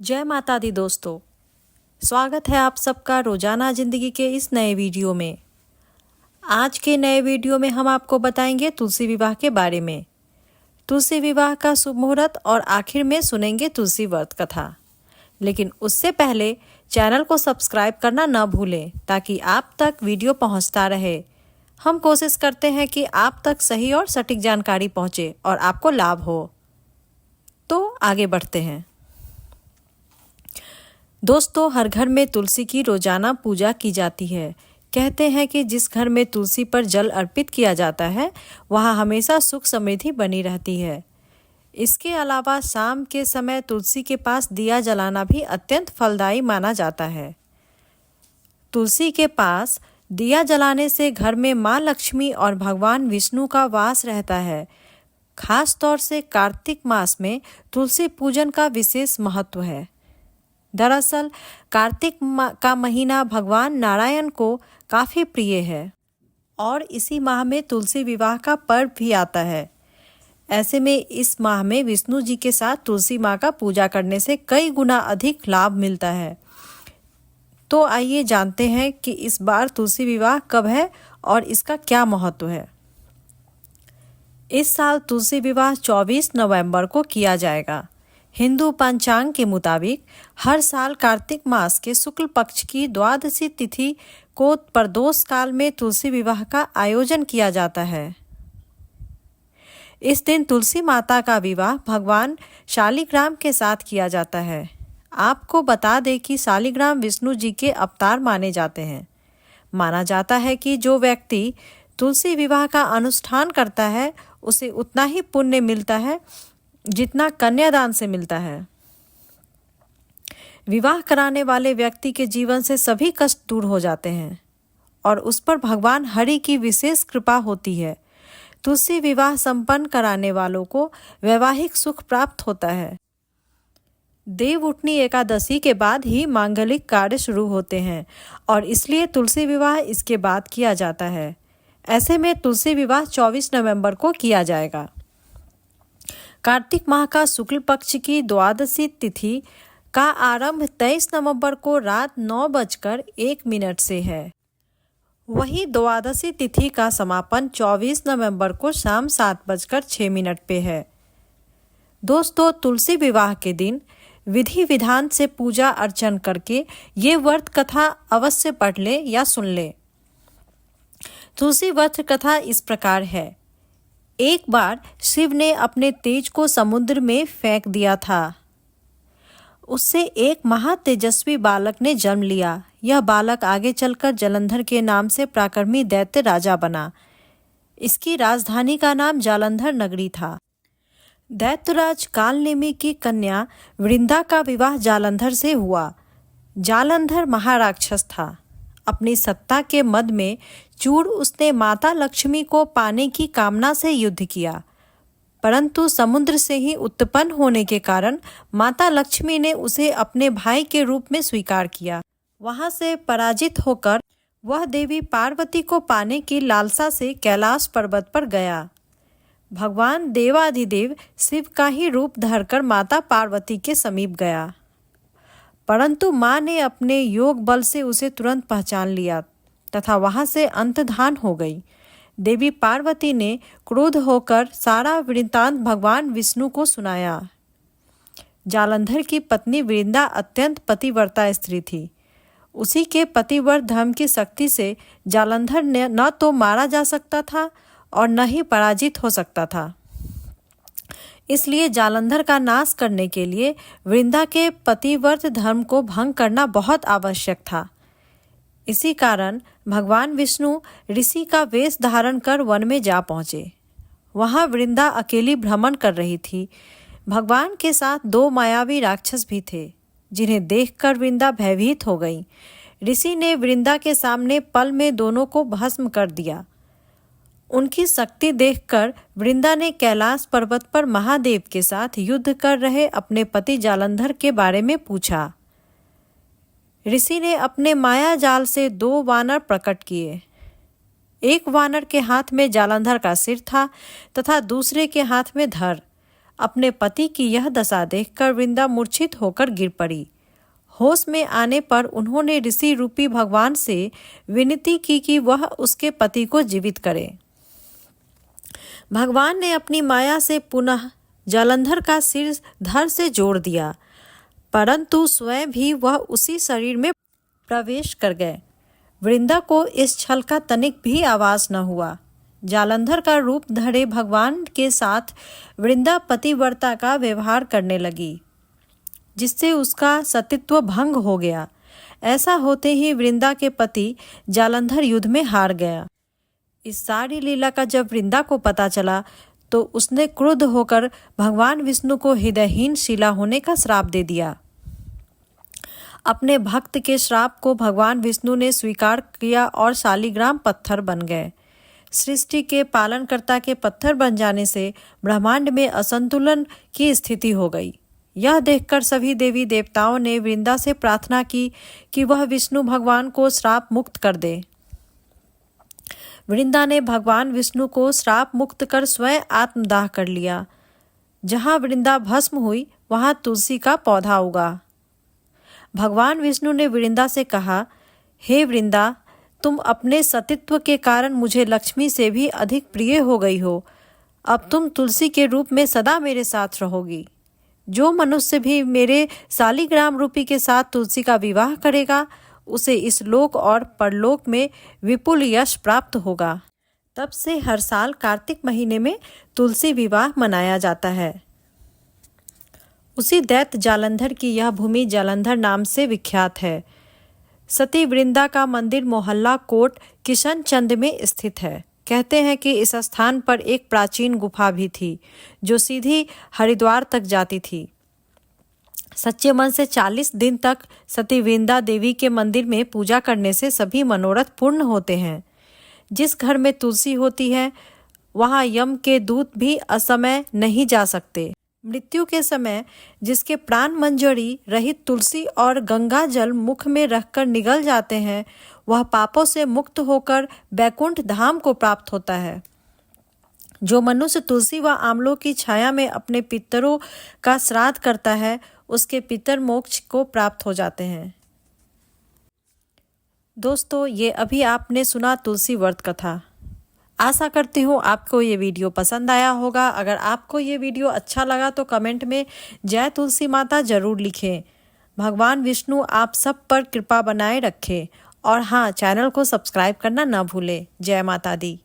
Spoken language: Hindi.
जय माता दी दोस्तों, स्वागत है आप सबका रोजाना जिंदगी के इस नए वीडियो में। आज के नए वीडियो में हम आपको बताएंगे तुलसी विवाह के बारे में। तुलसी विवाह का शुभ मुहूर्त और आखिर में सुनेंगे तुलसी व्रत कथा। लेकिन उससे पहले चैनल को सब्सक्राइब करना न भूलें ताकि आप तक वीडियो पहुंचता रहे। हम कोशिश करते हैं कि आप तक सही और सटीक जानकारी पहुंचे और आपको लाभ हो। तो आगे बढ़ते हैं। दोस्तों, हर घर में तुलसी की रोजाना पूजा की जाती है। कहते हैं कि जिस घर में तुलसी पर जल अर्पित किया जाता है वहाँ हमेशा सुख समृद्धि बनी रहती है। इसके अलावा शाम के समय तुलसी के पास दिया जलाना भी अत्यंत फलदायी माना जाता है। तुलसी के पास दिया जलाने से घर में माँ लक्ष्मी और भगवान विष्णु का वास रहता है। खास तौर से कार्तिक मास में तुलसी पूजन का विशेष महत्व है। दरअसल कार्तिक का महीना भगवान नारायण को काफ़ी प्रिय है और इसी माह में तुलसी विवाह का पर्व भी आता है। ऐसे में इस माह में विष्णु जी के साथ तुलसी माँ का पूजा करने से कई गुना अधिक लाभ मिलता है। तो आइए जानते हैं कि इस बार तुलसी विवाह कब है और इसका क्या महत्व है। इस साल तुलसी विवाह 24 नवंबर को किया जाएगा। हिंदू पंचांग के मुताबिक हर साल कार्तिक मास के शुक्ल पक्ष की द्वादशी तिथि को प्रदोष काल में तुलसी विवाह का आयोजन किया जाता है। इस दिन तुलसी माता का विवाह भगवान शालिग्राम के साथ किया जाता है। आपको बता दें कि शालिग्राम विष्णु जी के अवतार माने जाते हैं। माना जाता है कि जो व्यक्ति तुलसी विवाह का अनुष्ठान करता है उसे उतना ही पुण्य मिलता है जितना कन्यादान से मिलता है। विवाह कराने वाले व्यक्ति के जीवन से सभी कष्ट दूर हो जाते हैं और उस पर भगवान हरि की विशेष कृपा होती है। तुलसी विवाह संपन्न कराने वालों को वैवाहिक सुख प्राप्त होता है। देवउठनी एकादशी के बाद ही मांगलिक कार्य शुरू होते हैं और इसलिए तुलसी विवाह इसके बाद किया जाता है। ऐसे में तुलसी विवाह 24 नवंबर को किया जाएगा। कार्तिक माह का शुक्ल पक्ष की द्वादशी तिथि का आरंभ 23 नवंबर को रात 9:01 से है। वहीं द्वादशी तिथि का समापन 24 नवंबर को शाम 7:06 पे है। दोस्तों, तुलसी विवाह के दिन विधि विधान से पूजा अर्चन करके ये व्रत कथा अवश्य पढ़ लें या सुन लें। तुलसी व्रत कथा इस प्रकार है। एक बार शिव ने अपने तेज को समुद्र में फेंक दिया था। उससे एक महातेजस्वी बालक ने जन्म लिया। यह बालक आगे चलकर जालंधर के नाम से पराक्रमी दैत्य राजा बना। इसकी राजधानी का नाम जालंधर नगरी था। दैत्यराज कालनेमी की कन्या वृंदा का विवाह जालंधर से हुआ। जालंधर महाराक्षस था। अपनी सत्ता के मद में चूर उसने माता लक्ष्मी को पाने की कामना से युद्ध किया, परंतु समुद्र से ही उत्पन्न होने के कारण माता लक्ष्मी ने उसे अपने भाई के रूप में स्वीकार किया। वहां से पराजित होकर वह देवी पार्वती को पाने की लालसा से कैलाश पर्वत पर गया। भगवान देवाधिदेव शिव का ही रूप धरकर माता पार्वती के समीप गया, परंतु माँ ने अपने योग बल से उसे तुरंत पहचान लिया तथा वहां से अंतर्धान हो गई। देवी पार्वती ने क्रोध होकर सारा वृत्तांत भगवान विष्णु को सुनाया। जालंधर की पत्नी वृंदा अत्यंत पतिव्रता स्त्री थी। उसी के पतिव्रत धर्म की शक्ति से जालंधर ने न तो मारा जा सकता था और न ही पराजित हो सकता था। इसलिए जालंधर का नाश करने के लिए वृंदा के पतिव्रत धर्म को भंग करना बहुत आवश्यक था। इसी कारण भगवान विष्णु ऋषि का वेश धारण कर वन में जा पहुँचे। वहाँ वृंदा अकेली भ्रमण कर रही थी। भगवान के साथ 2 मायावी राक्षस भी थे, जिन्हें देखकर वृंदा भयभीत हो गई। ऋषि ने वृंदा के सामने पल में दोनों को भस्म कर दिया। उनकी शक्ति देखकर वृंदा ने कैलाश पर्वत पर महादेव के साथ युद्ध कर रहे अपने पति जालंधर के बारे में पूछा। ऋषि ने अपने माया जाल से 2 वानर प्रकट किए। एक वानर के हाथ में जालंधर का सिर था तथा दूसरे के हाथ में धड़। अपने पति की यह दशा देखकर वृंदा मूर्छित होकर गिर पड़ी। होश में आने पर उन्होंने ऋषि रूपी भगवान से विनती की कि वह उसके पति को जीवित करे। भगवान ने अपनी माया से पुनः जालंधर का सिर धड़ से जोड़ दिया, परंतु स्वयं भी वह उसी शरीर में प्रवेश कर गए। वृंदा को इस छल का तनिक भी आवाज न हुआ। जालंधर का रूप धरे भगवान के साथ वृंदा पतिव्रता का व्यवहार करने लगी, जिससे उसका सतीत्व भंग हो गया। ऐसा होते ही वृंदा के पति जालंधर युद्ध में हार गया। इस सारी लीला का जब वृंदा को पता चला तो उसने क्रुद्ध होकर भगवान विष्णु को हृदयहीन शिला होने का श्राप दे दिया। अपने भक्त के श्राप को भगवान विष्णु ने स्वीकार किया और शालिग्राम पत्थर बन गए। सृष्टि के पालनकर्ता के पत्थर बन जाने से ब्रह्मांड में असंतुलन की स्थिति हो गई। यह देखकर सभी देवी देवताओं ने वृंदा से प्रार्थना की कि वह विष्णु भगवान को श्राप मुक्त कर दे। वृंदा ने भगवान विष्णु को श्राप मुक्त कर स्वयं आत्मदाह कर लिया। जहाँ वृंदा भस्म हुई वहाँ तुलसी का पौधा उगा। भगवान विष्णु ने वृंदा से कहा, हे वृंदा, तुम अपने सतीत्व के कारण मुझे लक्ष्मी से भी अधिक प्रिय हो गई हो। अब तुम तुलसी के रूप में सदा मेरे साथ रहोगी। जो मनुष्य भी मेरे शालिग्राम रूपी के साथ तुलसी का विवाह करेगा, उसे इस लोक और परलोक में विपुल यश प्राप्त होगा। तब से हर साल कार्तिक महीने में तुलसी विवाह मनाया जाता है। उसी दैत्य जालंधर की यह भूमि जालंधर नाम से विख्यात है। सती वृंदा का मंदिर मोहल्ला कोट किशनचंद में स्थित है। कहते हैं कि इस स्थान पर एक प्राचीन गुफा भी थी जो सीधी हरिद्वार तक जाती थी। सच्चे मन से 40 दिन तक सती वृंदा देवी के मंदिर में पूजा करने से सभी मनोरथ पूर्ण होते हैं। जिस घर में तुलसी होती है वहाँ यम के दूत भी असमय नहीं जा सकते। मृत्यु के समय जिसके प्राण मंजरी रहित तुलसी और गंगा जल मुख में रखकर निगल जाते हैं, वह पापों से मुक्त होकर बैकुंठ धाम को प्राप्त होता है। जो मनुष्य तुलसी व आंवलों की छाया में अपने पितरों का श्राद्ध करता है, उसके पितर मोक्ष को प्राप्त हो जाते हैं। दोस्तों, ये अभी आपने सुना तुलसी व्रत कथा। आशा करती हूँ आपको ये वीडियो पसंद आया होगा। अगर आपको ये वीडियो अच्छा लगा तो कमेंट में जय तुलसी माता जरूर लिखें। भगवान विष्णु आप सब पर कृपा बनाए रखें और हाँ, चैनल को सब्सक्राइब करना ना भूलें। जय माता दी।